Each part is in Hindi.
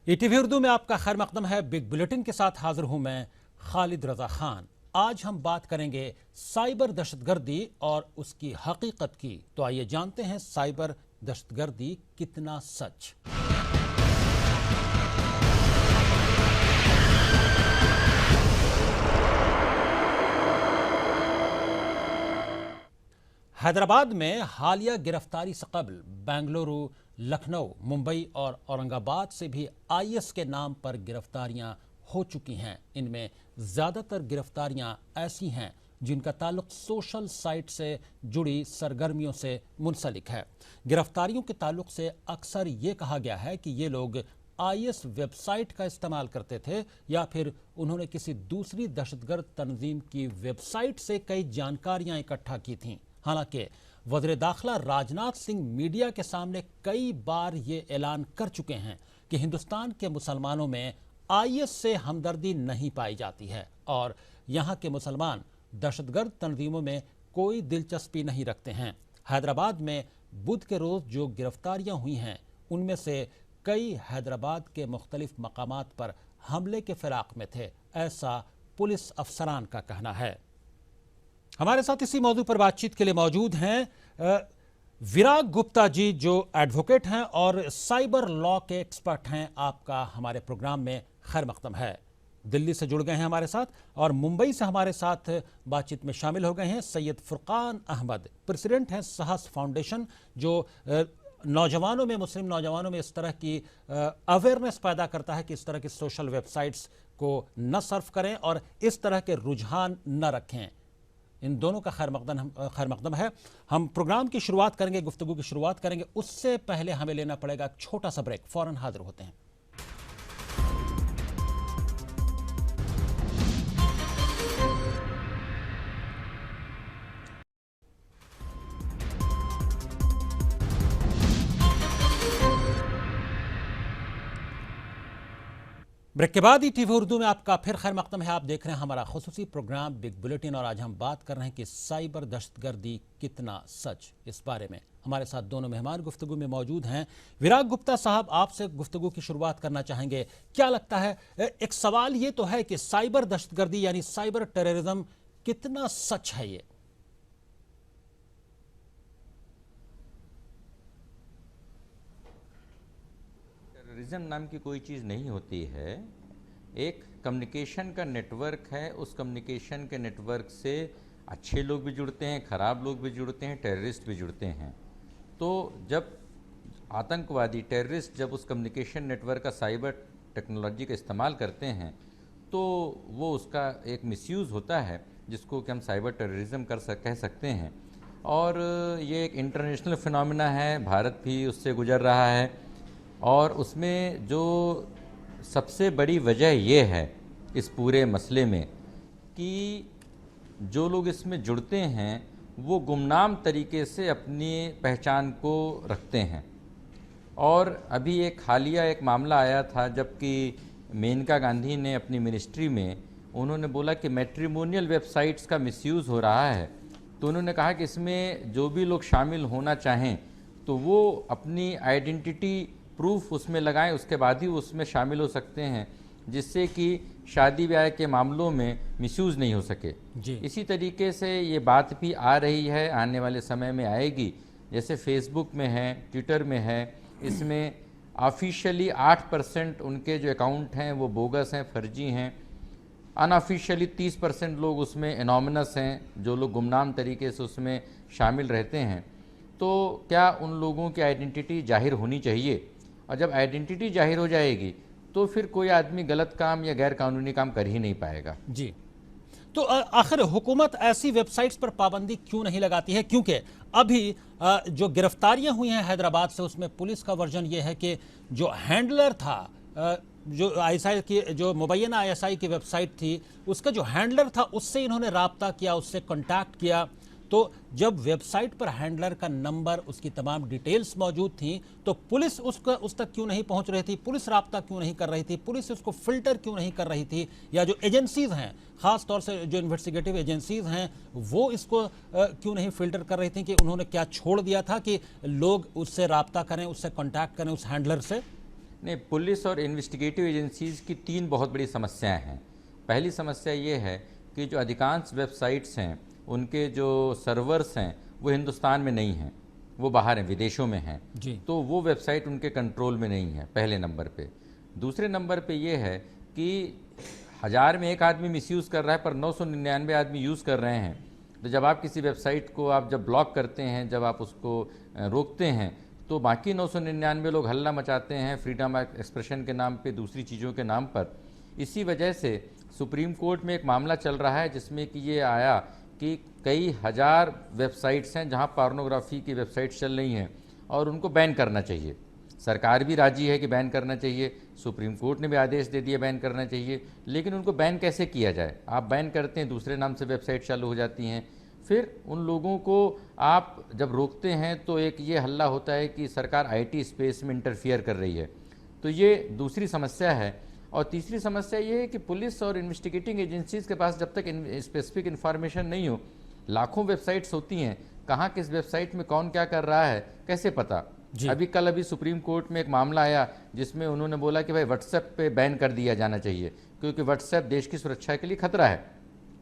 ईटीवी उर्दू में आपका खैर मकदम है। बिग बुलेटिन के साथ हाजिर हूं मैं खालिद रजा खान। आज हम बात करेंगे साइबर दहशतगर्दी और उसकी हकीकत की। तो आइए जानते हैं साइबर दहशतगर्दी कितना सच। हैदराबाद में हालिया गिरफ्तारी से कबल बेंगलुरु, लखनऊ, मुंबई और औरंगाबाद से भी आईएस के नाम पर गिरफ्तारियां हो चुकी हैं। इनमें ज़्यादातर गिरफ्तारियां ऐसी हैं जिनका ताल्लुक सोशल साइट से जुड़ी सरगर्मियों से मुंसलिक है। गिरफ्तारियों के ताल्लुक से अक्सर ये कहा गया है कि ये लोग आईएस वेबसाइट का इस्तेमाल करते थे या फिर उन्होंने किसी दूसरी दहशतगर्द तंजीम की वेबसाइट से कई जानकारियां इकट्ठा की थीं। हालांकि वज़ीर दाखिला राजनाथ सिंह मीडिया के सामने कई बार ये ऐलान कर चुके हैं कि हिंदुस्तान के मुसलमानों में आईएस से हमदर्दी नहीं पाई जाती है और यहाँ के मुसलमान दहशतगर्द तंजीमों में कोई दिलचस्पी नहीं रखते हैं। हैदराबाद में बुध के रोज़ जो गिरफ्तारियां हुई हैं उनमें से कई हैदराबाद के मुख्तलिफ मकामात पर हमले के फिराक में थे, ऐसा पुलिस अफसरान का कहना है। हमारे साथ इसी मौजू पर बातचीत के लिए मौजूद हैं विराग गुप्ता जी, जो एडवोकेट हैं और साइबर लॉ के एक्सपर्ट हैं। आपका हमारे प्रोग्राम में खैर मकदम है। दिल्ली से जुड़ गए हैं हमारे साथ और मुंबई से हमारे साथ बातचीत में शामिल हो गए हैं सैयद फुरकान अहमद, प्रेसिडेंट हैं सहस फाउंडेशन, जो नौजवानों में, मुस्लिम नौजवानों में इस तरह की अवेयरनेस पैदा करता है कि इस तरह की सोशल वेबसाइट्स को न सर्फ करें और इस तरह के रुझान न रखें। इन दोनों का खैर मकदम है। हम प्रोग्राम की शुरुआत करेंगे, गुफ्तगू की शुरुआत करेंगे। उससे पहले हमें लेना पड़ेगा एक छोटा सा ब्रेक। फौरन हाजिर होते हैं। ब्रेक के बाद ईटीवी उर्दू में आपका फिर खैर मकदम है। आप देख रहे हैं हमारा खुसूसी प्रोग्राम बिग बुलेटिन और आज हम बात कर रहे हैं कि साइबर दहशतगर्दी कितना सच। इस बारे में हमारे साथ दोनों मेहमान गुफ्तगू में मौजूद हैं। विराग गुप्ता साहब, आपसे गुफ्तगू की शुरुआत करना चाहेंगे। क्या लगता है, एक सवाल ये तो है कि साइबर दहशतगर्दी यानी साइबर टेररिज्म कितना सच है? ये टेररिज्म नाम की कोई चीज़ नहीं होती है। एक कम्युनिकेशन का नेटवर्क है। उस कम्युनिकेशन के नेटवर्क से अच्छे लोग भी जुड़ते हैं, ख़राब लोग भी जुड़ते हैं, टेररिस्ट भी जुड़ते हैं। तो जब आतंकवादी टेररिस्ट जब उस कम्युनिकेशन नेटवर्क का साइबर टेक्नोलॉजी का इस्तेमाल करते हैं तो वो उसका एक मिसयूज़ होता है, जिसको कि हम साइबर टेररिज्म कह सकते हैं। और ये एक इंटरनेशनल फिनोमेना है, भारत भी उससे गुजर रहा है। और उसमें जो सबसे बड़ी वजह ये है इस पूरे मसले में कि जो लोग इसमें जुड़ते हैं वो गुमनाम तरीके से अपनी पहचान को रखते हैं। और अभी एक हालिया एक मामला आया था जबकि मेनका गांधी ने अपनी मिनिस्ट्री में उन्होंने बोला कि मैट्रिमोनियल वेबसाइट्स का मिसयूज़ हो रहा है। तो उन्होंने कहा कि इसमें जो भी लोग शामिल होना चाहें तो वो अपनी आइडेंटिटी प्रूफ उसमें लगाएं, उसके बाद ही उसमें शामिल हो सकते हैं, जिससे कि शादी ब्याह के मामलों में मिसयूज़ नहीं हो सके जी। इसी तरीके से ये बात भी आ रही है, आने वाले समय में आएगी। जैसे फेसबुक में है, ट्विटर में है, इसमें ऑफिशियली 8% उनके जो अकाउंट हैं वो बोगस हैं, फर्जी हैं। अनऑफिशियली 30% लोग उसमें एनोमिनस हैं, जो लोग गुमनाम तरीके से उसमें शामिल रहते हैं। तो क्या उन लोगों की आइडेंटिटी जाहिर होनी चाहिए, और जब आइडेंटिटी जाहिर हो जाएगी तो फिर कोई आदमी गलत काम या गैर कानूनी काम कर ही नहीं पाएगा जी। तो आखिर हुकूमत ऐसी वेबसाइट्स पर पाबंदी क्यों नहीं लगाती है? क्योंकि अभी जो गिरफ्तारियां हुई हैं हैदराबाद से, उसमें पुलिस का वर्जन ये है कि जो हैंडलर था, जो आईएसआई की, जो मुबैना आईएसआई की वेबसाइट थी, उसका जो हैंडलर था उससे इन्होंने राब्ता किया, उससे कॉन्टैक्ट किया। तो जब वेबसाइट पर हैंडलर का नंबर, उसकी तमाम डिटेल्स मौजूद थी, तो पुलिस उस तक क्यों नहीं पहुंच रही थी? पुलिस राब्ता क्यों नहीं कर रही थी? पुलिस उसको फिल्टर क्यों नहीं कर रही थी? या जो एजेंसीज हैं, ख़ास तौर से जो इन्वेस्टिगेटिव एजेंसीज हैं, वो इसको क्यों नहीं फिल्टर कर रही थी कि उन्होंने क्या छोड़ दिया था कि लोग उससे राब्ता करें, उससे कॉन्टैक्ट करें, उस हैंडलर से? नहीं, पुलिस और इन्वेस्टिगेटिव एजेंसीज़ की 3 बहुत बड़ी समस्याएं हैं। पहली समस्या ये है कि जो अधिकांश वेबसाइट्स हैं उनके जो सर्वर्स हैं वो हिंदुस्तान में नहीं हैं, वो बाहर हैं, विदेशों में हैं। जी। तो वो वेबसाइट उनके कंट्रोल में नहीं है, पहले नंबर पे। दूसरे नंबर पे ये है कि 1000 में एक आदमी मिसयूज़ कर रहा है पर 999 आदमी यूज़ कर रहे हैं। तो जब आप किसी वेबसाइट को आप जब ब्लॉक करते हैं, जब आप उसको रोकते हैं, तो बाकी 999 लोग हल्ला मचाते हैं फ्रीडम ऑफ एक्सप्रेशन के नाम पे, दूसरी चीज़ों के नाम पर। इसी वजह से सुप्रीम कोर्ट में एक मामला चल रहा है जिसमें कि ये आया कि कई हज़ार वेबसाइट्स हैं जहां पोर्नोग्राफी की वेबसाइट्स चल रही हैं और उनको बैन करना चाहिए। सरकार भी राजी है कि बैन करना चाहिए, सुप्रीम कोर्ट ने भी आदेश दे दिया बैन करना चाहिए, लेकिन उनको बैन कैसे किया जाए? आप बैन करते हैं, दूसरे नाम से वेबसाइट चालू हो जाती हैं। फिर उन लोगों को आप जब रोकते हैं तो एक ये हल्ला होता है कि सरकार आईटी स्पेस में इंटरफियर कर रही है। तो ये दूसरी समस्या है। और तीसरी समस्या ये है कि पुलिस और इन्वेस्टिगेटिंग एजेंसीज़ के पास जब तक स्पेसिफिक इन्फॉर्मेशन नहीं हो, लाखों वेबसाइट्स होती हैं, कहाँ किस वेबसाइट में कौन क्या कर रहा है कैसे पता? अभी सुप्रीम कोर्ट में एक मामला आया जिसमें उन्होंने बोला कि भाई व्हाट्सएप पे बैन कर दिया जाना चाहिए क्योंकि व्हाट्सएप देश की सुरक्षा के लिए खतरा है।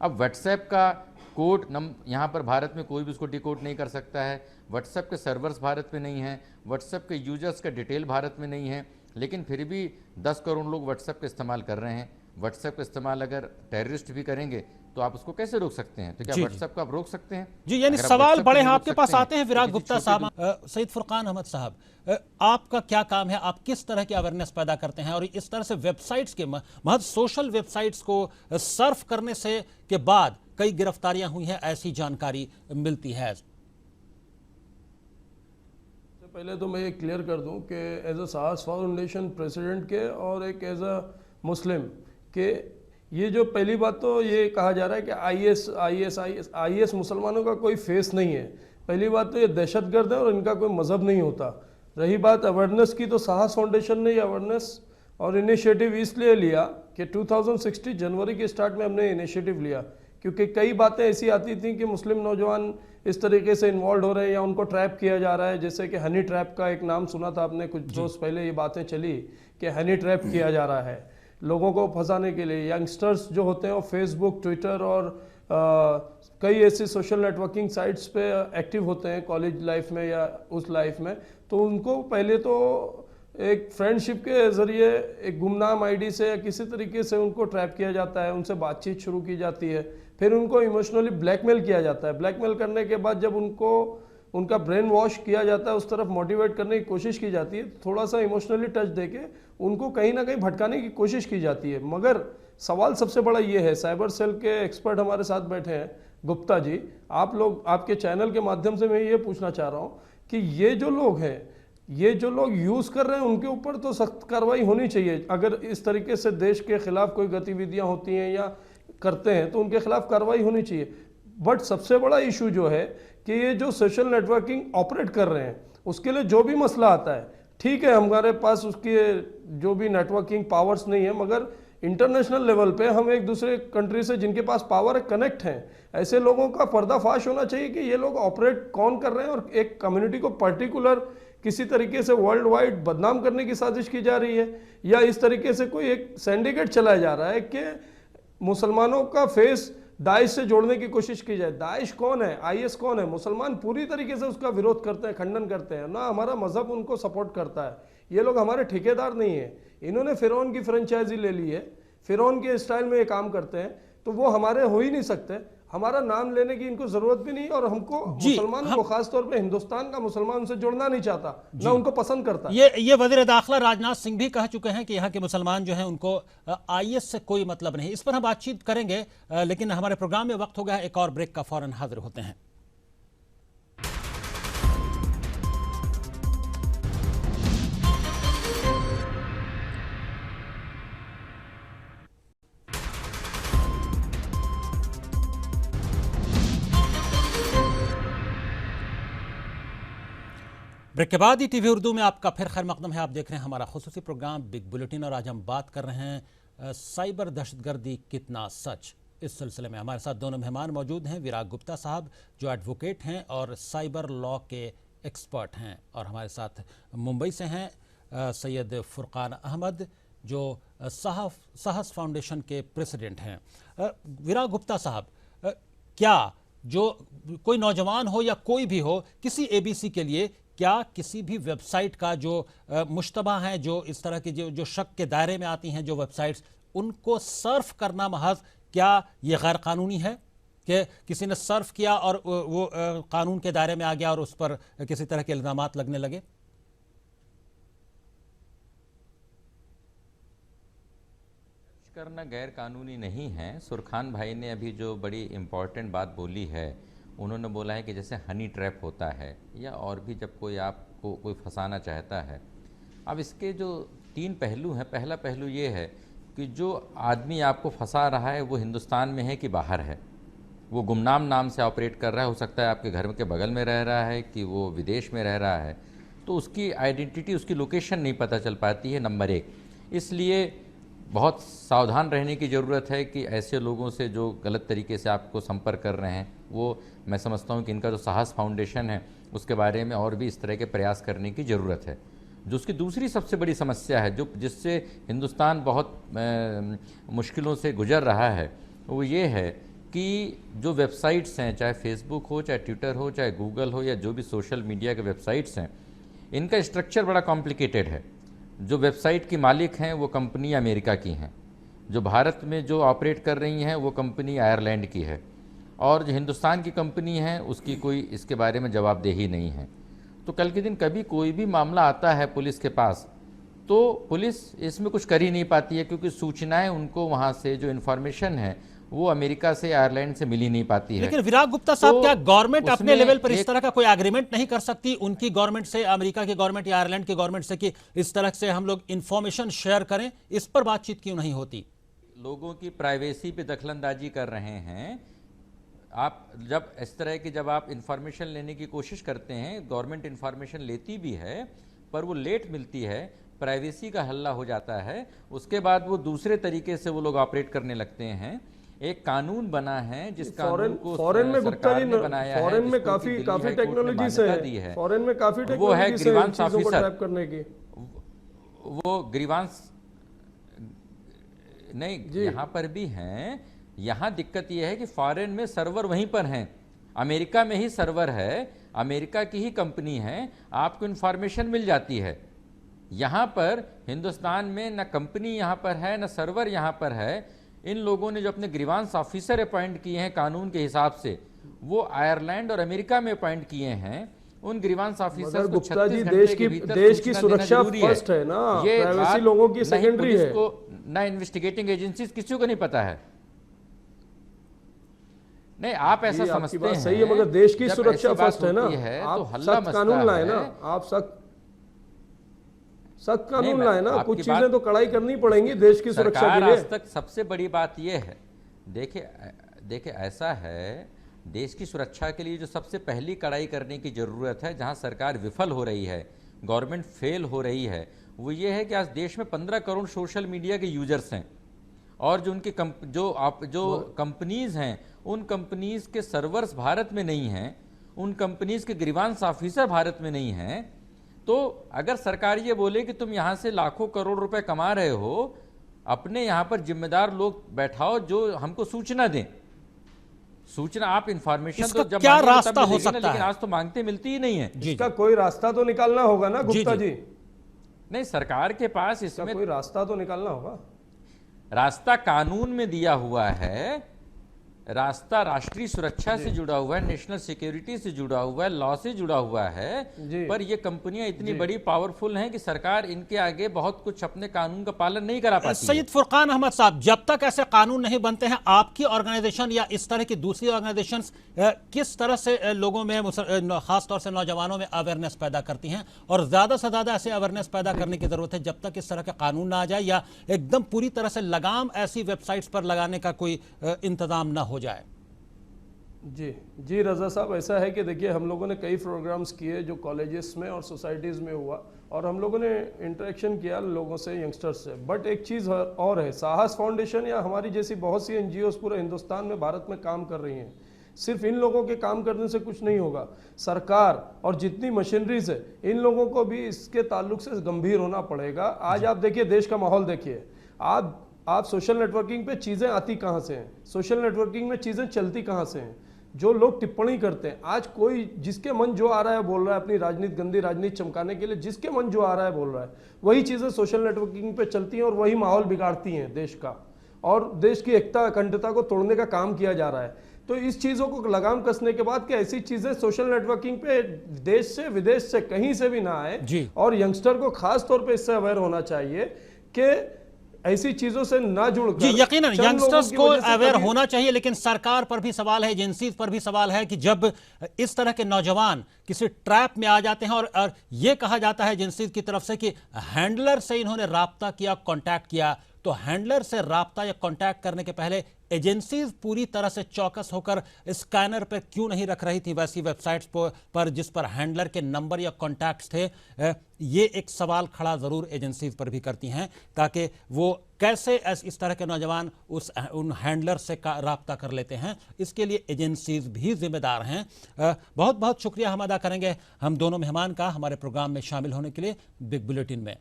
अब व्हाट्सएप का कोड यहाँ पर भारत में कोई भी उसको डिकोड नहीं कर सकता है। व्हाट्सएप के सर्वर्स भारत में नहीं हैं, व्हाट्सएप के यूजर्स का डिटेल भारत में नहीं है, लेकिन फिर भी 10 करोड़ लोग व्हाट्सएप का इस्तेमाल कर रहे हैं। व्हाट्सएप का इस्तेमाल अगर टेररिस्ट भी करेंगे तो आप उसको कैसे रोक सकते हैं? तो क्या व्हाट्सएप को आप रोक सकते हैं? जी, यानी सवाल बड़े हैं। आपके पास आते हैं विराग गुप्ता साहब। सईद फुरकान अहमद साहब, आपका क्या काम है? आप किस तरह की अवेयरनेस पैदा करते हैं और इस तरह से वेबसाइट्स के महज सोशल वेबसाइट्स को सर्फ करने से के बाद कई गिरफ्तारियां हुई हैं, ऐसी जानकारी मिलती है? पहले तो मैं ये क्लियर कर दूं कि एज अ साहस फाउंडेशन प्रेसिडेंट के और एक एज अ मुस्लिम के, ये जो पहली बात तो ये कहा जा रहा है कि आईएस मुसलमानों का कोई फेस नहीं है। पहली बात तो ये दहशतगर्द है और इनका कोई मज़हब नहीं होता। रही बात अवेयरनेस की, तो साहस फाउंडेशन ने अवेयरनेस और इनिशिएटिव इसलिए लिया कि 2016 जनवरी के स्टार्ट में हमने इनिशिएटिव लिया क्योंकि कई बातें ऐसी आती थी कि मुस्लिम नौजवान इस तरीके से इन्वॉल्व हो रहे हैं या उनको ट्रैप किया जा रहा है। जैसे कि हनी ट्रैप का एक नाम सुना था आपने, कुछ रोज पहले ये बातें चली कि हनी ट्रैप किया जा रहा है लोगों को फंसाने के लिए। यंगस्टर्स जो होते हैं वो फेसबुक, ट्विटर और कई ऐसी सोशल नेटवर्किंग साइट्स पे एक्टिव होते हैं कॉलेज लाइफ में या उस लाइफ में। तो उनको पहले तो एक फ्रेंडशिप के ज़रिए एक गुमनाम आईडी से या किसी तरीके से उनको ट्रैप किया जाता है, उनसे बातचीत शुरू की जाती है, फिर उनको इमोशनली ब्लैकमेल किया जाता है। ब्लैकमेल करने के बाद जब उनको उनका ब्रेन वॉश किया जाता है, उस तरफ मोटिवेट करने की कोशिश की जाती है, थोड़ा सा इमोशनली टच देके उनको कहीं ना कहीं भटकाने की कोशिश की जाती है। मगर सवाल सबसे बड़ा ये है, साइबर सेल के एक्सपर्ट हमारे साथ बैठे हैं गुप्ता जी, आप लोग आपके चैनल के माध्यम से मैं ये पूछना चाह रहा हूँ कि ये जो लोग हैं, ये जो लोग यूज़ कर रहे हैं, उनके ऊपर तो सख्त कार्रवाई होनी चाहिए। अगर इस तरीके से देश के खिलाफ कोई गतिविधियां होती हैं या करते हैं तो उनके खिलाफ कार्रवाई होनी चाहिए। बट सबसे बड़ा इशू जो है कि ये जो सोशल नेटवर्किंग ऑपरेट कर रहे हैं, उसके लिए जो भी मसला आता है, ठीक है हमारे पास उसकी जो भी नेटवर्किंग पावर्स नहीं है, मगर इंटरनेशनल लेवल पे हम एक दूसरे कंट्री से जिनके पास पावर है कनेक्ट हैं, ऐसे लोगों का पर्दाफाश होना चाहिए कि ये लोग ऑपरेट कौन कर रहे हैं और एक कम्युनिटी को पर्टिकुलर किसी तरीके से वर्ल्ड वाइड बदनाम करने की साजिश की जा रही है, या इस तरीके से कोई एक सिंडिकेट चलाया जा रहा है कि मुसलमानों का फेस दाइश से जोड़ने की कोशिश की जाए। दाइश कौन है, आईएस कौन है? मुसलमान पूरी तरीके से उसका विरोध करते हैं, खंडन करते हैं ना, हमारा मजहब उनको सपोर्ट करता है। ये लोग हमारे ठेकेदार नहीं है, इन्होंने फिरौन की फ्रेंचाइजी ले ली है, फिरौन के स्टाइल में ये काम करते हैं, तो वो हमारे हो ही नहीं सकते। हमारा नाम लेने की इनको जरूरत भी नहीं, और हमको मुसलमानों को खासतौर पे हिंदुस्तान का मुसलमान उनसे जुड़ना नहीं चाहता, ना उनको पसंद करता। ये वज़ीर दाखिला राजनाथ सिंह भी कह चुके हैं कि यहाँ के मुसलमान जो हैं उनको आईएस से कोई मतलब नहीं। इस पर हम बातचीत करेंगे, लेकिन हमारे प्रोग्राम में वक्त हो गया है एक और ब्रेक का, फौरन हाजिर होते हैं। ब्रेक के बाद ही टीवी उर्दू में आपका फिर खैर मकदम है। आप देख रहे हैं हमारा खुसूसी प्रोग्राम बिग बुलेटिन, और आज हम बात कर रहे हैं साइबर दहशतगर्दी कितना सच। इस सिलसिले में हमारे साथ दोनों मेहमान मौजूद हैं, विराग गुप्ता साहब जो एडवोकेट हैं और साइबर लॉ के एक्सपर्ट हैं, और हमारे साथ मुंबई से हैं सैयद फुरकान अहमद जो साहस फाउंडेशन के प्रेसिडेंट हैं। विराग गुप्ता साहब, क्या जो कोई नौजवान हो या कोई भी हो, किसी एबीसी के लिए क्या किसी भी वेबसाइट का जो मुश्तबा हैं, जो इस तरह की जो शक के दायरे में आती हैं जो वेबसाइट्स, उनको सर्फ करना महज क्या ये गैर कानूनी है कि किसी ने सर्फ किया और वो कानून के दायरे में आ गया और उस पर किसी तरह के इल्जामात लगने लगे? करना गैर कानूनी नहीं है। सुरखान भाई ने अभी जो बड़ी इम्पॉर्टेंट बात बोली है, उन्होंने बोला है कि जैसे हनी ट्रैप होता है या और भी जब कोई आपको कोई फंसाना चाहता है। अब इसके जो 3 पहलू हैं, पहला पहलू ये है कि जो आदमी आपको फंसा रहा है वो हिंदुस्तान में है कि बाहर है, वो गुमनाम नाम से ऑपरेट कर रहा है, हो सकता है आपके घर के बगल में रह रहा है कि वो विदेश में रह रहा है, तो उसकी आइडेंटिटी, उसकी लोकेशन नहीं पता चल पाती है, नंबर 1। इसलिए बहुत सावधान रहने की ज़रूरत है कि ऐसे लोगों से जो गलत तरीके से आपको संपर्क कर रहे हैं, वो मैं समझता हूँ कि इनका जो साहस फाउंडेशन है उसके बारे में और भी इस तरह के प्रयास करने की ज़रूरत है। जो उसकी दूसरी सबसे बड़ी समस्या है, जो जिससे हिंदुस्तान बहुत मुश्किलों से गुजर रहा है, वो ये है कि जो वेबसाइट्स हैं, चाहे फेसबुक हो, चाहे ट्विटर हो, चाहे गूगल हो, या जो भी सोशल मीडिया के वेबसाइट्स हैं, इनका स्ट्रक्चर बड़ा कॉम्प्लिकेटेड है। जो वेबसाइट की मालिक हैं वो कंपनी अमेरिका की हैं, जो भारत में जो ऑपरेट कर रही हैं वो कंपनी आयरलैंड की है, और जो हिंदुस्तान की कंपनी है उसकी कोई इसके बारे में जवाबदेही नहीं है। तो कल के दिन कभी कोई भी मामला आता है पुलिस के पास, तो पुलिस इसमें कुछ कर ही नहीं पाती है, क्योंकि सूचनाएं उनको वहाँ से जो इन्फॉर्मेशन है वो अमेरिका से, आयरलैंड से मिल ही नहीं पाती है। लेकिन विराग गुप्ता साहब, क्या गवर्नमेंट अपने लेवल पर इस तरह का कोई एग्रीमेंट नहीं कर सकती उनकी गवर्नमेंट से, अमेरिका की गवर्नमेंट या आयरलैंड की गवर्नमेंट से, कि इस तरह से हम लोग इंफॉर्मेशन शेयर करें? इस पर बातचीत क्यों नहीं होती? लोगों की प्राइवेसी पे दखलंदाजी कर रहे हैं आप। जब इस तरह की जब आप इंफॉर्मेशन लेने की कोशिश करते हैं, गवर्नमेंट इंफॉर्मेशन लेती भी है पर वो लेट मिलती है, प्राइवेसी का हल्ला हो जाता है, उसके बाद वो दूसरे तरीके से वो लोग ऑपरेट करने लगते हैं। एक कानून बना है जिस कानून को फॉरेन में गुप्ता जी बनाया है, फॉरेन में काफी टेक्नोलॉजी से है, फॉरेन में काफी टेक्नोलॉजी से इन चीजों को ट्रैप करने की। वो ग्रीवांस नहीं, यहाँ पर भी हैं। यहाँ दिक्कत यह है कि फॉरेन में सर्वर वहीं पर हैं, अमेरिका में ही सर्वर है, अमेरिका की ही कंपनी है, आपको इन्फॉर्मेशन मिल जाती है। यहाँ पर हिंदुस्तान में न कंपनी यहाँ पर है, न सर्वर यहाँ पर है। इन लोगों ने जो अपने ग्रीवांस ऑफिसर अपॉइंट किए हैं कानून के हिसाब से, वो आयरलैंड और अमेरिका में अपॉइंट किए हैं। उन ग्रीवांस ऑफिसर को 36 घंटे के भीतर देश की सुरक्षा फर्स्ट है ना, ये प्राइवेसी लोगों की सेकेंडरी है। ना इन्वेस्टिगेटिंग एजेंसीज किसी को नहीं पता है। नहीं, आप ऐसा समझते हैं, सही है, मगर देश की सुरक्षा फर्स्ट है ना। तो आप सख्त कानून लाए ना, आप सख्त कानून लाए ना, कुछ चीजें तो कड़ाई करनी पड़ेंगी देश की सुरक्षा के लिए। आज तक सबसे बड़ी बात यह है, देखिए ऐसा है, देश की सुरक्षा के लिए जो सबसे पहली कड़ाई करने की जरूरत है, जहां सरकार विफल हो रही है, गवर्नमेंट फेल हो रही है, वो ये है कि आज देश में 15 करोड़ सोशल मीडिया के यूजर्स हैं, और जो उनकी जो कंपनीज हैं, उन कंपनीज के सर्वर्स भारत में नहीं हैं, उन कंपनीज के ग्रीवांस ऑफिसर भारत में नहीं हैं। तो अगर सरकार ये बोले कि तुम यहां से लाखों करोड़ रुपए कमा रहे हो, अपने यहां पर जिम्मेदार लोग बैठाओ जो हमको सूचना दें। सूचना, आप इंफॉर्मेशन तो जब क्या रास्ता हो सकता है, लेकिन आज तो मांगते मिलती ही नहीं है। इसका कोई रास्ता तो निकालना होगा ना गुप्ता जी। नहीं, सरकार के पास इसमें कोई रास्ता तो निकालना होगा। रास्ता कानून में दिया हुआ है, रास्ता राष्ट्रीय सुरक्षा से जुड़ा हुआ है, नेशनल सिक्योरिटी से जुड़ा हुआ है, लॉ से जुड़ा हुआ है। पर ये कंपनियां इतनी बड़ी पावरफुल हैं कि सरकार इनके आगे बहुत कुछ अपने कानून का पालन नहीं करा पाती। सैयद फुरकान अहमद साहब, जब तक ऐसे कानून नहीं बनते हैं, आपकी ऑर्गेनाइजेशन या इस तरह की दूसरी ऑर्गेनाइजेशंस किस तरह से लोगों में, खासतौर से नौजवानों में अवेयरनेस पैदा करती हैं? और ज्यादा से ज्यादा ऐसे अवेयरनेस पैदा करने की जरूरत है जब तक इस तरह का कानून ना आ जाए, या एकदम पूरी तरह से लगाम ऐसी वेबसाइट्स पर लगाने का कोई इंतजाम ना हो जाए। जी रजा साहब, ऐसा है कि देखिए, हम लोगों ने कई प्रोग्राम्स किए जो कॉलेजेस में और सोसाइटीज़ में हुआ, और हम लोगों ने इंटरेक्शन किया लोगों से, यंगस्टर्स से। बट एक चीज़ और है, साहस फाउंडेशन या हमारी जैसी बहुत सी NGOs पूरे हिंदुस्तान में, भारत में काम कर रही हैं, सिर्फ इन लोगों के काम करने से कुछ नहीं होगा। सरकार और जितनी मशीनरीज है इन लोगों को भी इसके ताल्लुक से गंभीर होना पड़ेगा। आज आप देखिए देश का माहौल देखिए, आप सोशल नेटवर्किंग पे चीज़ें आती कहाँ से हैं, सोशल नेटवर्किंग में चीज़ें चलती कहाँ से हैं, जो लोग टिप्पणी करते हैं। आज कोई जिसके मन जो आ रहा है बोल रहा है, अपनी राजनीति गंदी राजनीति चमकाने के लिए जिसके मन जो आ रहा है बोल रहा है, वही चीज़ें सोशल नेटवर्किंग पे चलती हैं और वही माहौल बिगाड़ती हैं देश का, और देश की एकता अखंडता को तोड़ने का काम किया जा रहा है। तो इस चीज़ों को लगाम कसने के बाद कि ऐसी चीज़ें सोशल नेटवर्किंग पे देश से विदेश से कहीं से भी ना आए, और यंगस्टर को खास तौर पे इससे अवेयर होना चाहिए कि ऐसी चीजों से ना जुड़कर। जी यकीनन यंगस्टर्स को अवेयर होना चाहिए, लेकिन सरकार पर भी सवाल है, एजेंसीज पर भी सवाल है कि जब इस तरह के नौजवान किसी ट्रैप में आ जाते हैं और यह कहा जाता है एजेंसीज की तरफ से कि हैंडलर से इन्होंने राब्ता किया, कांटेक्ट किया, तो हैंडलर से राब्ता या कांटेक्ट करने के पहले एजेंसीज पूरी तरह से चौकस होकर स्कैनर पर क्यों नहीं रख रही थी वैसी वेबसाइट्स पर जिस पर हैंडलर के नंबर या कॉन्टैक्ट्स थे। ये एक सवाल खड़ा जरूर एजेंसीज पर भी करती हैं, ताकि वो कैसे इस तरह के नौजवान उन हैंडलर से राब्ता कर लेते हैं, इसके लिए एजेंसीज भी जिम्मेदार हैं। बहुत बहुत शुक्रिया हम अदा करेंगे हम दोनों मेहमान का हमारे प्रोग्राम में शामिल होने के लिए बिग बुलेटिन में।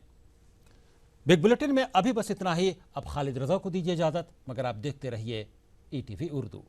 बिग बुलेटिन में अभी बस इतना ही। अब खालिद रजा को दीजिए इजाजत, मगर आप देखते रहिए ETV उर्दू।